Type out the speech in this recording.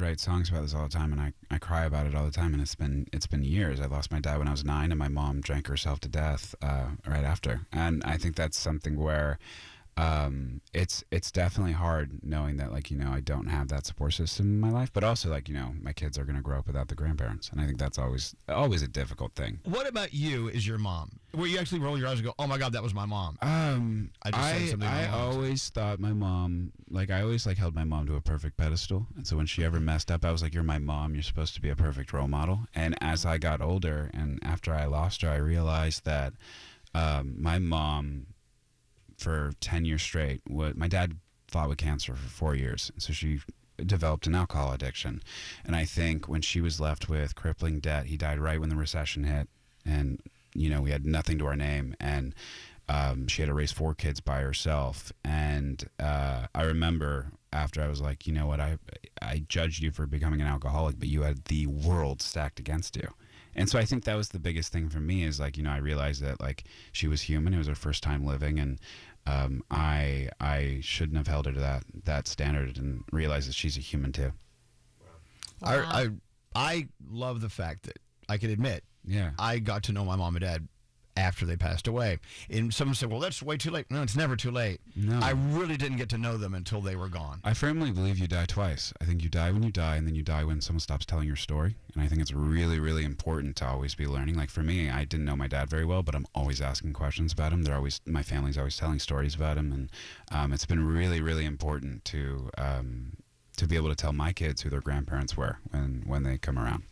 write songs about this all the time, and I cry about it all the time, and it's been years. I lost my dad when I was 9, and my mom drank herself to death right after. And I think that's something where it's definitely hard knowing that, like, I don't have that support system in my life, but also, like, my kids are going to grow up without the grandparents, and I think that's always a difficult thing. What about you as your mom? Where you actually roll your eyes and go, oh my God, that was my mom? I always thought my mom, like, I always like held my mom to a perfect pedestal, and so when she ever messed up, I was like, you're my mom, you're supposed to be a perfect role model. And as I got older and after I lost her, I realized that my mom, for 10 years straight, my dad fought with cancer for 4 years, so she developed an alcohol addiction. And I think when she was left with crippling debt, he died right when the recession hit, and we had nothing to our name, and she had to raise 4 kids by herself. And I remember after, I was like, you know what, I judged you for becoming an alcoholic, but you had the world stacked against you. And so I think that was the biggest thing for me, is like, I realized that, like, she was human. It was her first time living, and I shouldn't have held her to that standard, and realized that she's a human too. Wow. I love the fact that I can admit, I got to know my mom and dad after they passed away. And someone said, well, that's way too late. No, it's never too late. No. I really didn't get to know them until they were gone. I firmly believe you die twice. I think you die when you die, and then you die when someone stops telling your story. And I think it's really, really important to always be learning. Like, for me, I didn't know my dad very well, but I'm always asking questions about him. My family's always telling stories about him. And it's been really, really important to be able to tell my kids who their grandparents were when they come around.